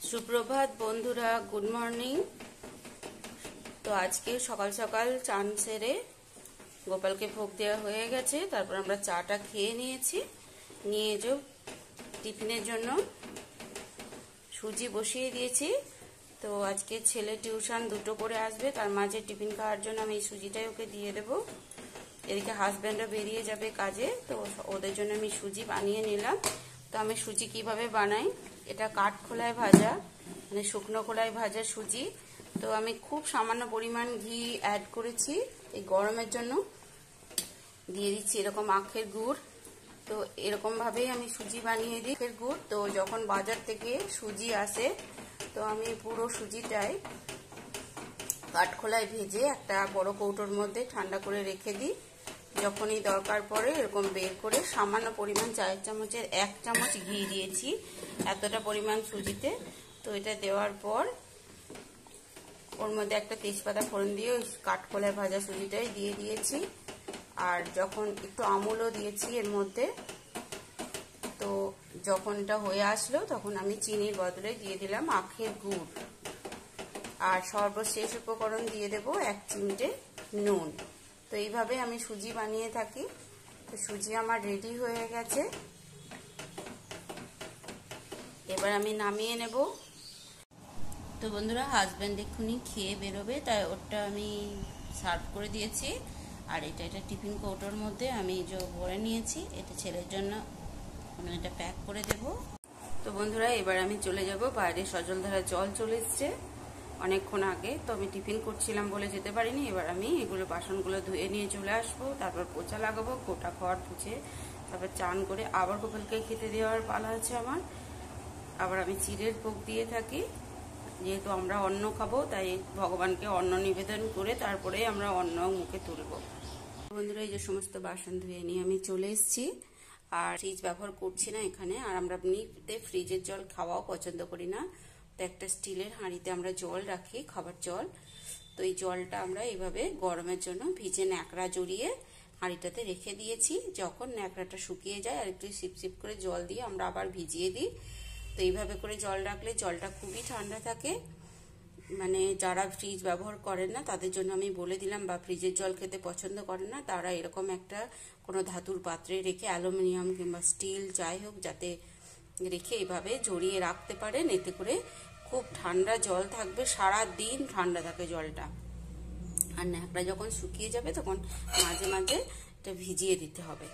সুপ্রভাত বন্ধুরা, good morning. তো আজকে সকাল সকাল চান সেরে গোপালকে ভোগ দেওয়া হয়ে গেছে। তারপর আমরা চাটা খেয়ে নিয়েছি। নিয়ে যে টিফিনের জন্য সুজি বসিয়ে দিয়েছি। তো আজকে ছেলে টিউশন দুটো করে আসবে, তার মাঝে টিফিন খাওয়ার জন্য আমি এই সুজিটাই ওকে দিয়ে দেব। এদিকে হাজব্যান্ডও বেরিয়ে যাবে কাজে, তো ওদের জন্য আমি সুজি বানিয়ে নিলাম। তো আমি সুজি কিভাবে বানাই, এটা কাঠ খোলায় ভাজা, মানে শুকনো খোলায় ভাজা সুজি। তো আমি খুব সামান্য পরিমাণ ঘি অ্যাড করেছি এই গরমের জন্য। দিয়ে দিচ্ছি এরকম আখের গুড়। তো এরকম ভাবেই আমি সুজি বানিয়ে দিই আখের গুড়। তো যখন বাজার থেকে সুজি আসে, তো আমি পুরো সুজিটাই কাঠখোলায় ভেজে একটা বড় কৌটোর মধ্যে ঠান্ডা করে রেখে দিই। যখনই দরকার পড়ে এরকম বের করে সামান্য পরিমাণ চায়ের চামচের 1 চামচ ঘি দিয়েছি এতটা পরিমাণ সুজিতে। তো এটা দেওয়ার পর ওর মধ্যে একটা তেজপাতা ফোড়ন দিয়ে ওই কাঠখোলায় ভাজা সুজিটাই দিয়ে দিয়েছি। আর যখন একটু আমুলও দিয়েছি এর মধ্যে। তো যখন এটা হয়ে আসলো তখন আমি চিনির বদলে দিয়ে দিলাম আখের গুড়। আর সর্বশেষ উপকরণ দিয়ে দেব 1 চিমটে নুন। তো এইভাবে আমি সুজি বানিয়ে থাকি। তো সুজি আমার রেডি হয়ে গেছে, এবার আমি নামিয়ে নেব। তো বন্ধুরা, হাজব্যান্ড এক্ষুনি খেয়ে বেরোবে, তাই ওটা আমি সার্ভ করে দিয়েছি। আর এটা টিফিন কৌটোর মধ্যে আমি যে ভরে নিয়েছি, এটা ছেলের জন্য আমি এটা প্যাক করে দেব। তো বন্ধুরা, এবার আমি চলে যাব বাইরে। সজলধারা জল চলে এসছে অনেকক্ষণ আগে, তো আমি টিফিন করছিলাম বলে যেতে পারিনি। এবার আমি এগুলো বাসনগুলো ধুয়ে নিয়ে চলে আসবো, তারপর পোছা লাগাবো, গোটা ঘর পুছে তারপর চান করে আবার গোপালকে খেতে দেওয়ার পালা আছে আমার। আবার আমি চিড়ের ভোগ দিয়ে থাকি, যেহেতু আমরা অন্ন খাবো তাই ভগবানকে অন্ন নিবেদন করে তারপরে আমরা অন্ন মুখে তুলব। বন্ধুরা, এই যে সমস্ত বাসন ধুয়ে নিয়ে আমি চলে এসেছি। আর ফ্রিজ ব্যবহার করছি না এখানে। আর আমরা এমনিতে ফ্রিজের জল খাওয়াও পছন্দ করি না। তো একটা স্টিলের হাঁড়িতে আমরা জল রাখি, খাবার জল। তো এই জলটা আমরা এইভাবে গরমের জন্য ভিজে ন্যাকড়া জড়িয়ে হাঁড়িটাতে রেখে দিয়েছি। যখন ন্যাকড়াটা শুকিয়ে যায় আর একটু সিপ করে জল দিয়ে আমরা আবার ভিজিয়ে দিই। তো এইভাবে করে জল রাখলে জলটা খুবই ঠান্ডা থাকে। মানে যারা ফ্রিজ ব্যবহার করেন না তাদের জন্য আমি বলে দিলাম, বা ফ্রিজের জল খেতে পছন্দ করেন না, তারা এরকম একটা কোনো ধাতুর পাত্রে রেখে, অ্যালুমিনিয়াম কিংবা স্টিল যাই হোক, যাতে রেখে এইভাবে জড়িয়ে রাখতে পারেন। এতে করে খুব ঠান্ডা জল থাকবে, সারা দিন ঠান্ডা থাকে জলটা। আর ন্যাকড়া যখন শুকিয়ে যাবে তখন মাঝে মাঝে এটা ভিজিয়ে দিতে হবে।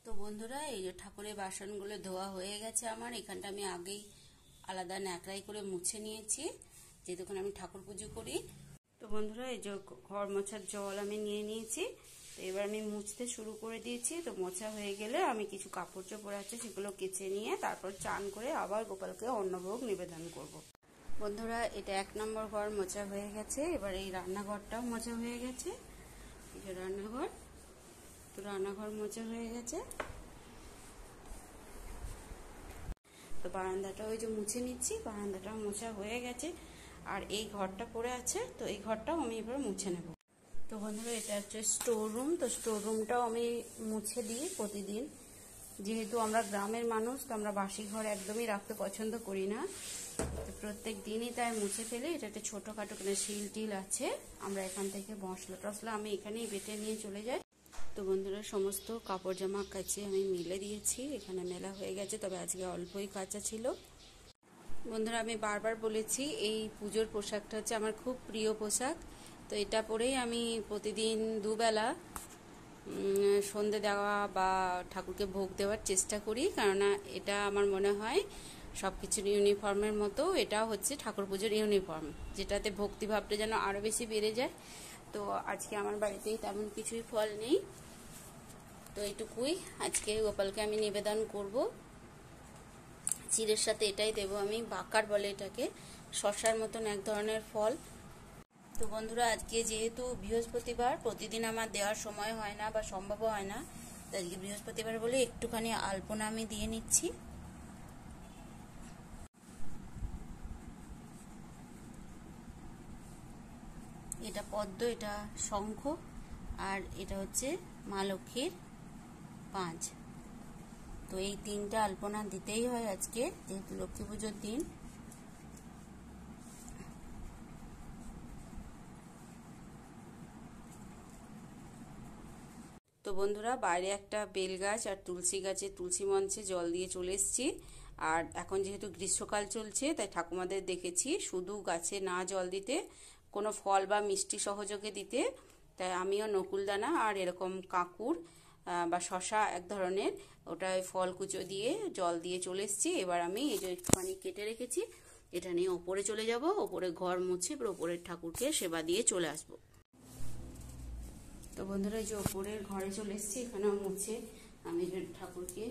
তো বন্ধুরা, এই যে ঠাকুরের বাসনগুলো ধোয়া হয়ে গেছে আমার। এখানটা আমি আগেই আলাদা ন্যাকড়াই করে মুছে নিয়েছি, যেহেতু আমি ঠাকুর পুজো করি। তো বন্ধুরা, এই যে ঘর মোছার জল আমি নিয়ে নিয়েছি। তো এবার আমি মুছতে শুরু করে দিয়েছি। তো মোছা হয়ে গেলে আমি কিছু কাপড় চোপড় আছে সেগুলো কেচে নিয়ে তারপর চান করে আবার গোপালকে অন্নভোগ নিবেদন করব। বন্ধুরা, এটা 1 নম্বর ঘর মোছা হয়ে গেছে। এবার এই রান্নাঘরটাও মোছা হয়ে গেছে। এই যে রান্নাঘর, তো রান্নাঘর মোছা হয়ে গেছে। তো বারান্দাটা ওই যে মুছে নিচ্ছি, বারান্দাটাও মোছা হয়ে গেছে। আর এই ঘরটা পড়ে আছে, তো এই ঘরটাও আমি এবার মুছে নেব। তো বন্ধুরা, এটা হচ্ছে স্টোর রুম। তো স্টোর রুমটাও আমি মুছে দিই প্রতিদিন। যেহেতু আমরা গ্রামের মানুষ, তো আমরা বাসি ঘর একদমই রাখতে পছন্দ করি না। তো প্রত্যেক দিনই তাই মুছে ফেলে। এটা একটা ছোটোখাটো কোনো শিল টিল আছে, আমরা এখান থেকে মশলা টশলা আমি এখানেই বেটে নিয়ে চলে যাই। তো বন্ধুরা, সমস্ত কাপড় জামা কাচে আমি মিলে দিয়েছি, এখানে মেলা হয়ে গেছে, তবে আজকে অল্পই কাচা ছিল। বন্ধুরা, আমি বারবার বলেছি এই পুজোর পোশাকটা হচ্ছে আমার খুব প্রিয় পোশাক। তো এটা পরেই আমি প্রতিদিন দুবেলা সন্ধে দেওয়া বা ঠাকুরকে ভোগ দেওয়ার চেষ্টা করি, কেননা এটা আমার মনে হয় সব কিছুর ইউনিফর্মের মতো এটাও হচ্ছে ঠাকুর পুজোর ইউনিফর্ম, যেটাতে ভক্তিভাবটা যেন আরও বেশি বেড়ে যায়। তো আজকে আমার বাড়িতেই তেমন কিছুই ফল নেই, তো এইটুকুই আজকে গোপালকে আমি নিবেদন করব। চিড়ের সাথে এটাই দেব আমি, বাকার বলে এটাকে, শশার মতন এক ধরনের ফল। তো বন্ধুরা, আজকে যেহেতু বৃহস্পতিবার, প্রতিদিন আমার দেওয়ার সময় হয় না বা সম্ভব হয় না, তো আজকে বৃহস্পতিবার বলে একটুখানি আলপনা আমি দিয়ে নিচ্ছি। এটা পদ্ম, এটা শঙ্খ, আর এটা হচ্ছে মা লক্ষ্মীর 5। তো এই 3টা আলপনা দিতেই হয় আজকে, যেহেতু লক্ষ্মী পুজোর দিন। বন্ধুরা, বাইরে একটা বেল গাছ আর তুলসী গাছে তুলসী মঞ্চে জল দিয়ে চলে এসেছি। আর এখন যেহেতু গ্রীষ্মকাল চলছে, তাই ঠাকুমাদের দেখেছি শুধু গাছে না জল দিতে, কোনো ফল বা মিষ্টি সহযোগে দিতে। তাই আমিও নকুলদানা আর এরকম কাঁকুর বা শশা এক ধরনের, ওটা ফল কুচো দিয়ে জল দিয়ে চলে এসেছি। এবার আমি এই যে একটুখানি কেটে রেখেছি, এটা নিয়ে ওপরে চলে যাব, ওপরে ঘর মুছে ওপরের ঠাকুরকে সেবা দিয়ে চলে আসবো। তো বন্ধুরা, এই যে ওপরের ঘরে চলে এসেছি, এখানেও মুছে আমি ঠাকুরকে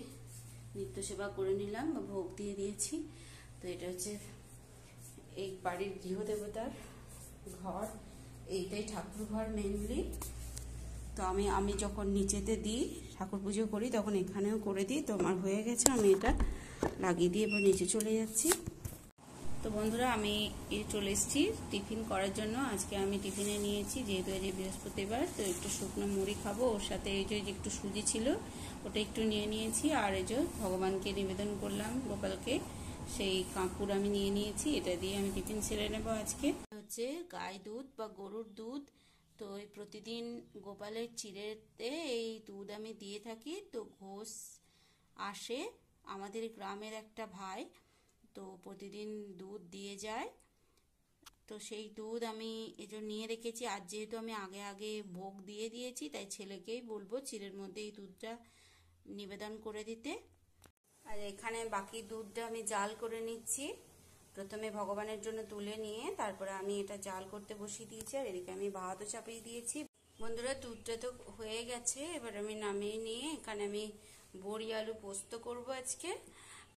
নিত্য সেবা করে নিলাম বা ভোগ দিয়ে দিয়েছি। তো এটা হচ্ছে এই বাড়ির গৃহদেবতার ঘর, এইটাই ঠাকুর ঘর মেনলি। তো আমি যখন নিচেতে দিই ঠাকুর পুজো করি, তখন এখানেও করে দিই। তো আমার হয়ে গেছে, আমি এটা লাগিয়ে দিয়ে এবার নিচে চলে যাচ্ছি। তো বন্ধুরা, আমি চলে এসেছি টিফিন করার জন্য। আজকে আমি টিফিনে নিয়েছি, যেহেতু আজ বৃহস্পতিবার, তো একটু শুকনো মুড়ি খাবো। ওর সাথে এই যে একটু সুজি ছিল, ওটা একটু নিয়ে নিয়েছি। আর এই যে ভগবানকে নিবেদন করলাম, গোপালকে, সেই কাঁকুর আমি নিয়ে নিয়েছি। এটা দিয়ে আমি টিফিন সেরে নেবো আজকে। হচ্ছে গায়ে দুধ বা গরুর দুধ। তো প্রতিদিন গোপালের চিড়েতে এই দুধ আমি দিয়ে থাকি। তো ঘোষ আসে আমাদের গ্রামের একটা ভাই, তো প্রতিদিন দুধ দিয়ে যায়। তো সেই দুধ আমি এজন্য নিয়ে রেখেছি। আর যেহেতু আমি আগে আগে ভোগ দিয়ে দিয়েছি, তাই ছেলেকেই বলবো চিড়ের মধ্যে এই দুধটা নিবেদন করে দিতে। আর এখানে বাকি দুধটা আমি জাল করে নিচ্ছি। প্রথমে ভগবানের জন্য তুলে নিয়ে তারপরে আমি এটা জাল করতে বসিয়ে দিয়েছি। আর এদিকে আমি ভাতও চাপিয়ে দিয়েছি। বন্ধুরা, দুধটা তো হয়ে গেছে, এবার আমি নামিয়ে নিয়ে এখানে আমি বড়ি আলু পোস্ত করব আজকে।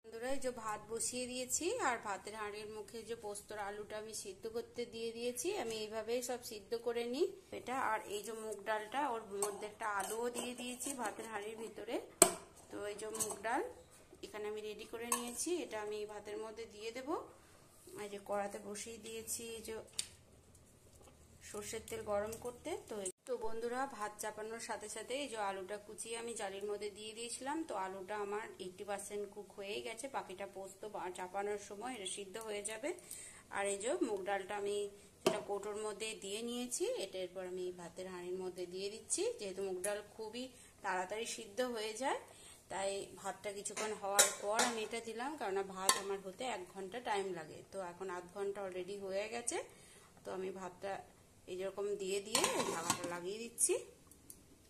বন্ধুরা, এই যে ভাত বসিয়ে দিয়েছি, আর ভাতের হাঁড়ির মুখে যে পোস্তর আলুটা আমি সিদ্ধ করতে দিয়ে দিয়েছি। আমি এইভাবেই সব সিদ্ধ করে নিই এটা। আর এই যে মুগ ডালটা, ওর মধ্যে একটা আলুও দিয়ে দিয়েছি ভাতের হাঁড়ির ভিতরে। তো এই যে মুগ ডাল এখানে আমি রেডি করে নিয়েছি, এটা আমি ভাতের মধ্যে দিয়ে দেব। এই যে কড়াতে বসিয়ে দিয়েছি এই যে সর্ষের তেল গরম করতে। তো বন্ধুরা, ভাত চাপানোর সাথে সাথে এই যে আলুটা কুচিয়ে আমি জালির মধ্যে দিয়ে দিয়েছিলাম। তো আলুটা আমার 80% কুক হয়ে গেছে, বাকিটা পোস্ত চাপানোর সময় এটা সিদ্ধ হয়ে যাবে। আর এই যে মুগ ডালটা আমি যেটা কৌটোর মধ্যে দিয়ে নিয়েছি, এটা এরপর আমি ভাতের হাঁড়ির মধ্যে দিয়ে দিচ্ছি। যেহেতু মুগ ডাল খুবই তাড়াতাড়ি সিদ্ধ হয়ে যায়, তাই ভাতটা কিছুক্ষণ হওয়ার পর আমি এটা দিলাম, কারণ ভাত আমার হতে 1 ঘন্টা টাইম লাগে। তো এখন আধ ঘন্টা অলরেডি হয়ে গেছে। তো আমি ভাতটা এই যেরকম দিয়ে ঢাকাটা লাগিয়ে দিচ্ছি।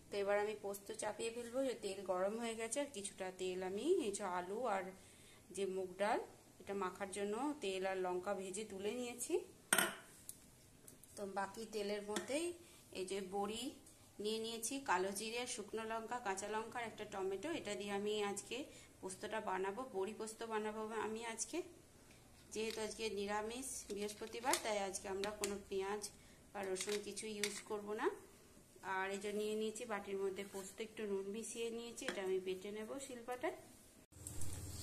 তো এবার আমি পোস্ত চাপিয়ে ফেলবো। যে তেল গরম হয়ে গেছে, আর কিছুটা তেল আমি এই যে আলু আর যে মুগ ডাল এটা মাখার জন্য তেল আর লঙ্কা ভেজে তুলে নিয়েছি। তো বাকি তেলের মধ্যেই এই যে বড়ি নিয়ে নিয়েছি, কালো জিরে, শুকনো লঙ্কা, কাঁচা লঙ্কা আর একটা টমেটো, এটা দিয়ে আমি আজকে পোস্তটা বানাবো, বড়ি পোস্ত বানাবো আমি আজকে। যেহেতু আজকে নিরামিষ বৃহস্পতিবার, তাই আজকে আমরা কোনো পেঁয়াজ বা রসুন কিছু ইউজ করব না। আর এই যে নিয়ে নিয়েছি বাটির মধ্যে পোস্ত, একটু নুন মিশিয়ে নিয়েছি, এটা আমি বেটে নেব শিলপাটায়।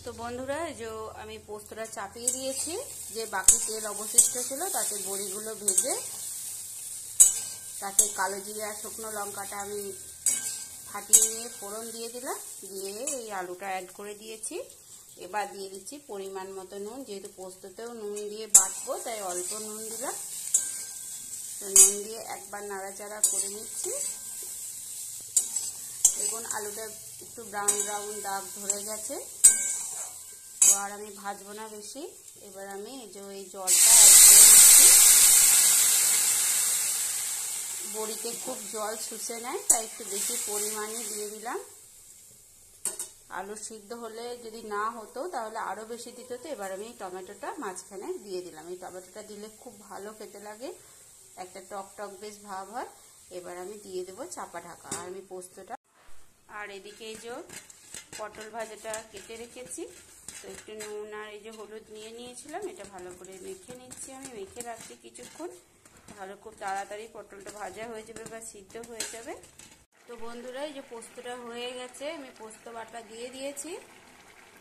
তো বন্ধুরা, এই যে আমি পোস্তটা চাপিয়ে দিয়েছি, যে বাকি তেল অবশিষ্ট ছিল তাতে বড়িগুলো ভেজে তাতে কালো জিরে আর শুকনো লঙ্কাটা আমি ফাটিয়ে নিয়ে ফোড়ন দিয়ে দিলাম, দিয়ে এই আলুটা অ্যাড করে দিয়েছি। এবার দিয়ে দিচ্ছি পরিমাণ মতো নুন, যেহেতু পোস্ততেও নুন দিয়ে বাটবো, তাই অল্প নুন দিলাম। তো নুন দিয়ে একবার নাড়াচাড়া করে নিচ্ছি। দেখুন আলুটা একটু ব্রাউন ব্রাউন দাগ ধরে গেছে। তো আর আমি ভাজবো না বেশি। এবার আমি এই জলটা অ্যাড করে দিচ্ছি। বড়িতে খুব জল শুষে নেয়, তাই একটু বেশি পরিমাণে দিয়ে দিলাম। আলু সিদ্ধ হলে যদি না হতো তাহলে আরো বেশি দিতে হতো। এবার আমি টমেটোটা মাঝখানে দিয়ে দিলাম। এই টমেটোটা দিলে খুব ভালো খেতে লাগে, একটা টক টক বেশ ভাব হয়। এবার আমি দিয়ে দেবো চাপা ঢাকা। আর আমি পোস্তটা, আর এদিকে এই যে পটল ভাজাটা কেটে রেখেছি। তো একটু নুন আর এই যে হলুদ নিয়ে নিয়েছিলাম, এটা ভালো করে মেখে নিচ্ছি। আমি মেখে রাখছি কিছুক্ষণ, তাহলে খুব তাড়াতাড়ি পটলটা ভাজা হয়ে যাবে বা সিদ্ধ হয়ে যাবে। তো বন্ধুরা, এই যে পোস্তটা হয়ে গেছে, আমি পোস্ত বাটা দিয়ে দিয়েছি।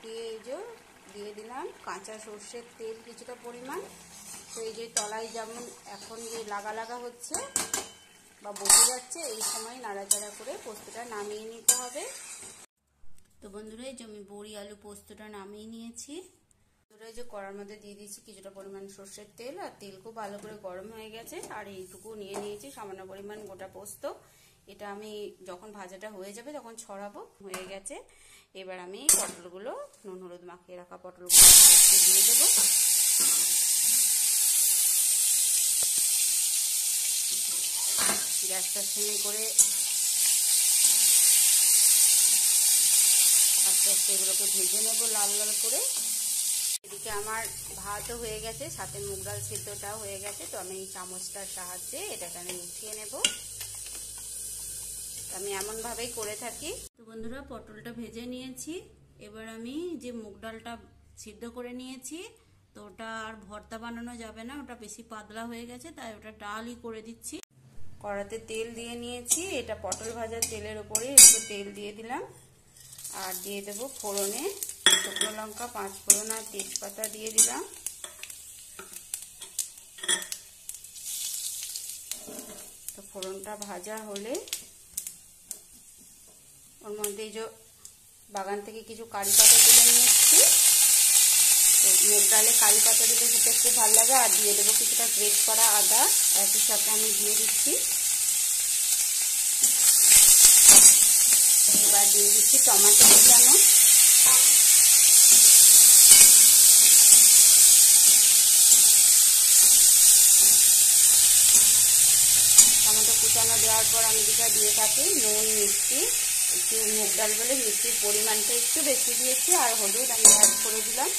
দিয়ে এই যে দিয়ে দিলাম কাঁচা সর্ষের তেল কিছুটা পরিমাণ। তো এই যে তলায় যেমন এখন যে লাগা লাগা হচ্ছে বা বসে যাচ্ছে, এই সময় নাড়াচাড়া করে পোস্তটা নামিয়ে নিতে হবে। তো বন্ধুরা, এই যে আমি বড়ি আলু পোস্তটা নামিয়ে নিয়েছি। এই যে কড়ার মধ্যে দিয়ে দিয়েছি কিছুটা পরিমাণ সর্ষের তেল, আর তেল খুব ভালো করে গরম হয়ে গেছে। আর এইটুকু নিয়ে নিয়েছি সামান্য পরিমাণ গোটা পোস্ত। এটা আমি যখন ভাজাটা হয়ে যাবে তখন ছড়াবো। হয়ে গেছে, এবার আমি পটলগুলো, নুন হলুদ মাখিয়ে রাখা পটলগুলো দিয়ে দেবো। গ্যাসটা সিমে করে আস্তে আস্তে এগুলোকে ভেজে নেবো লাল লাল করে। এদিকে আমার ভাতও হয়ে গেছে, সাথে মুগ ডাল সিদ্ধটাও হয়ে গেছে। তো আমি চামচটার সাহায্যে এটাকে আমি উঠিয়ে নেব। আমি এমনভাবেই করে থাকি। তো বন্ধুরা, পটলটা ভেজে নিয়েছি। এবার আমি যে মুগ ডালটা সিদ্ধ করে নিয়েছি, তো ওটা আর ভর্তা বানানো যাবে না, ওটা বেশি পাতলা হয়ে গেছে, তাই ওটা ডালই করে দিচ্ছি। কড়াতে তেল দিয়ে নিয়েছি, এটা পটল ভাজার তেলের উপরে একটু তেল দিয়ে দিলাম। আর দিয়ে দেবো ফোড়নে শুকনো লঙ্কা, 5 ফোড়ন আর তেজপাতা দিয়ে দিলাম। তো ফোড়নটা ভাজা হলে ওর মধ্যে এই যে বাগান থেকে কিছু কারি পাতা তুলে নিয়ে এসেছি, তো মুগ ডালে কারি পাতা দিলে খেতে খুব ভালো লাগে। আর দিয়ে দেবো কিছুটা গ্রেট করা আদা, একই সাথে আমি দিয়ে দিচ্ছি। এবার দিয়ে দিচ্ছি টমেটো কুচানো। টমেটো কুচানো দেওয়ার পর আমি যেটা দিয়ে থাকি নুন, মিষ্টি, একটু মুগ ডাল বলে মিষ্টির পরিমাণটা একটু বেশি দিয়েছি, আর হলুদ আমি অ্যাড করে দিলাম।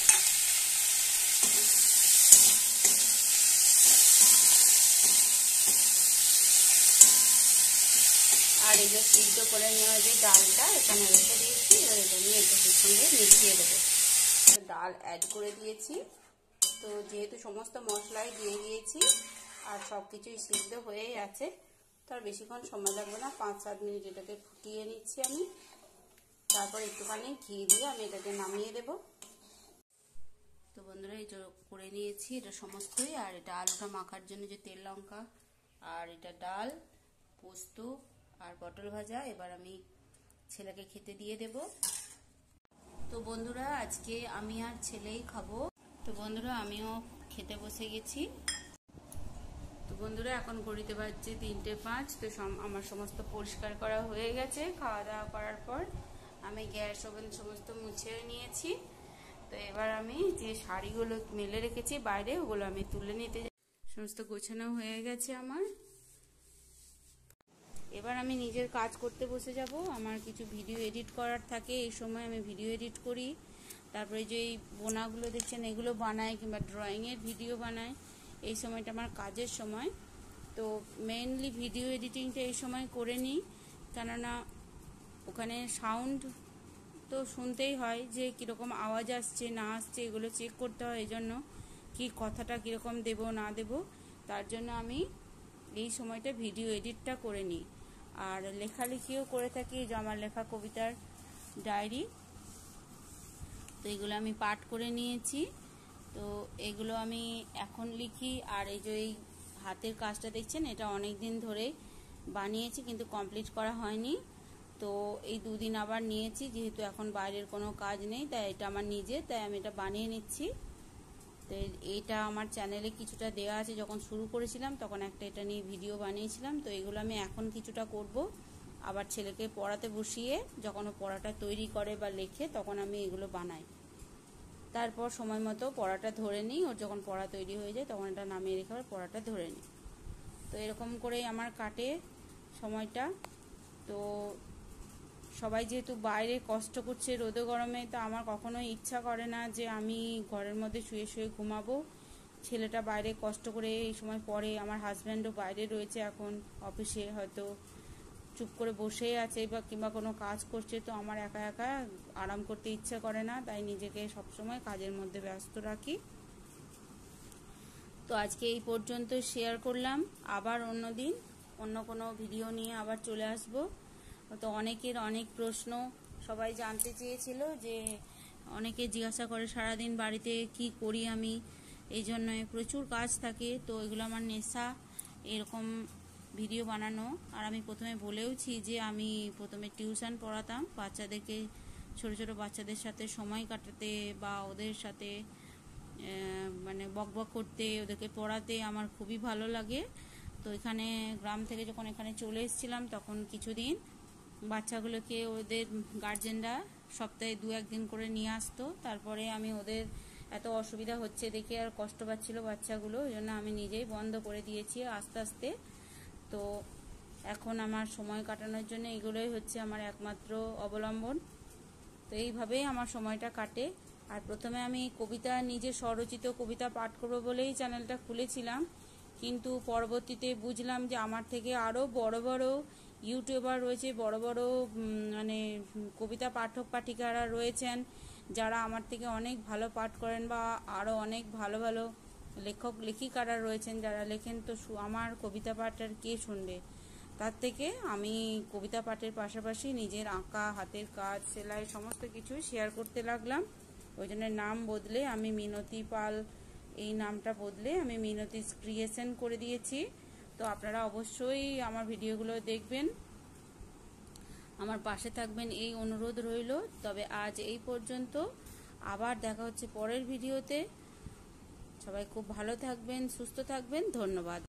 আর এই যে সিদ্ধ করে নেওয়া যে ডালটা এখানে রেখে দিয়েছি, এবার এটা নিয়ে এটার সঙ্গে মিশিয়ে দেবো। ডাল অ্যাড করে দিয়েছি। তো যেহেতু সমস্ত মশলাই দিয়ে দিয়েছি আর সব কিছুই সিদ্ধ হয়েই আছে, তো আর বেশিক্ষণ সময় লাগবে না, 5-7 মিনিট এটাকে ফুটিয়ে নিচ্ছি আমি। তারপর একটুখানি ঘি দিয়ে আমি এটাকে নামিয়ে দেব। তো বন্ধুরা, এটা করে নিয়েছি এটা সমস্তই। আর এটা আলুটা মাখার জন্য যে তেল, লঙ্কা, আর এটা ডাল, পোস্ত আর পটল ভাজা, এবার আমি ছেলেকে খেতে দিয়ে দেব। তো বন্ধুরা, আজকে আমি আর ছেলেই খাবো। তো বন্ধুরা, আমিও খেতে বসে গেছি। তো বন্ধুরা, এখন ঘড়িতে বাজছে 3:05। তো আমার সমস্ত পরিষ্কার করা হয়ে গেছে। খাওয়া দাওয়া করার পর আমি গ্যাস ওভেন সমস্ত মুছে নিয়েছি। তো এবার আমি যে শাড়িগুলো মেলে রেখেছি বাইরে, ওগুলো আমি তুলে নিতে, সমস্ত গোছানো হয়ে গেছে আমার। এবার আমি নিজের কাজ করতে বসে যাব। আমার কিছু ভিডিও এডিট করার থাকে, এই সময় আমি ভিডিও এডিট করি। তারপরে যে এই বোনাগুলো দেখছেন এগুলো বানাই, কিংবা ড্রয়িংয়ের ভিডিও বানাই। এই সময়টা আমার কাজের সময়। তো মেইনলি ভিডিও এডিটিংটা এই সময় করে নিই, কেননা ওখানে সাউন্ড তো শুনতেই হয় যে কীরকম আওয়াজ আসছে না আসছে, এগুলো চেক করতে হয়। এই জন্য কি কথাটা কীরকম দেব না দেব, তার জন্য আমি এই সময়টা ভিডিও এডিটটা করে নিই। আর লেখালেখিও করে থাকি, যে আমার লেখা কবিতার ডায়েরি, তো এগুলো আমি পাঠ করে নিয়েছি। তো এগুলো আমি এখন লিখি। আর এই যে এই হাতের কাজটা দেখছেন, এটা অনেক দিন ধরে বানিয়েছি কিন্তু কমপ্লিট করা হয়নি। তো এই 2 দিন আবার নিয়েছি, যেহেতু এখন বাইরের কোনো কাজ নেই, তাই এটা আমার নিজে, তাই আমি এটা বানিয়ে নিচ্ছি। তো এইটা আমার চ্যানেলে কিছুটা দেওয়া আছে, যখন শুরু করেছিলাম তখন একটা এটা নিয়ে ভিডিও বানিয়েছিলাম। তো এগুলো আমি এখন কিছুটা করব, আবার ছেলেকে পড়াতে বসিয়ে যখন ও পড়াটা তৈরি করে বা লেখে তখন আমি এগুলো বানাই। তারপর সময় মতো পড়াটা ধরে নিই, ওর যখন পড়া তৈরি হয়ে যায় তখন এটা নামিয়ে রেখে আবার পড়াটা ধরে নিই। তো এরকম করেই আমার কাটে সময়টা। তো সবাই যেহেতু বাইরে কষ্ট করছে রোদে গরমে, তো আমার কখনোই ইচ্ছা করে না যে আমি ঘরের মধ্যে শুয়ে শুয়ে ঘুমাবো। ছেলেটা বাইরে কষ্ট করে এই সময় পড়ে, আমার হাজব্যান্ডও বাইরে রয়েছে এখন অফিসে, হয়তো চুপ করে বসেই আছে বা কিংবা কোনো কাজ করছে। তো আমার একা একা আরাম করতে ইচ্ছা করে না, তাই নিজেকে সবসময় কাজের মধ্যে ব্যস্ত রাখি। তো আজকে এই পর্যন্ত শেয়ার করলাম, আবার অন্য দিন অন্য কোনো ভিডিও নিয়ে আবার চলে আসব। তো অনেকের অনেক প্রশ্ন, সবাই জানতে চেয়েছিল, যে অনেকে জিজ্ঞাসা করে সারাদিন বাড়িতে কি করি আমি, এই জন্য প্রচুর কাজ থাকে। তো এগুলো আমার নেশা, এরকম ভিডিও বানানো। আর আমি প্রথমে বলেওছি যে আমি প্রথমে টিউশন পড়াতাম বাচ্চাদেরকে, ছোট ছোট বাচ্চাদের সাথে সময় কাটাতে বা ওদের সাথে মানে বকবক করতে, ওদেরকে পড়াতে আমার খুবই ভালো লাগে। তো এখানে গ্রাম থেকে যখন এখানে চলে এসেছিলাম তখন কিছুদিন বাচ্চাগুলোকে ওদের গার্জেনরা সপ্তাহে 2-1 দিন করে নিয়ে আসতো। তারপরে আমি ওদের এত অসুবিধা হচ্ছে দেখে আর কষ্ট পাচ্ছিল বাচ্চাগুলো, ওই জন্য আমি নিজেই বন্ধ করে দিয়েছি আস্তে আস্তে। তো এখন আমার সময় কাটানোর জন্য এগুলোই হচ্ছে আমার একমাত্র অবলম্বন। তো এইভাবেই আমার সময়টা কাটে। আর প্রথমে আমি কবিতা, নিজে স্বরচিত কবিতা পাঠ করবো বলেই চ্যানেলটা খুলেছিলাম, কিন্তু পরবর্তীতে বুঝলাম যে আমার থেকে আরও বড় বড় ইউটিউবার রয়েছে, বড় বড় মানে কবিতা পাঠক পাঠিকারা রয়েছেন যারা আমার থেকে অনেক ভালো পাঠ করেন, বা আরও অনেক ভালো ভালো লেখক লেখিকারা রয়েছেন যারা লেখেন। তো আমার কবিতা পাঠ আর কে শুনবে? তার থেকে আমি কবিতা পাঠের পাশাপাশি নিজের আঁকা, হাতের কাজ, সেলাই সমস্ত কিছু শেয়ার করতে লাগলাম। ওই জন্য নাম বদলে আমি মিনতি পাল, এই নামটা বদলে আমি মিনতি ক্রিয়েশন করে দিয়েছি। তো আপনারা অবশ্যই আমার ভিডিওগুলো দেখবেন, আমার পাশে থাকবেন, এই অনুরোধ রইল। তবে আজ এই পর্যন্ত, আবার দেখা হচ্ছে পরের ভিডিওতে। সবাই খুব ভালো থাকবেন, সুস্থ থাকবেন, ধন্যবাদ।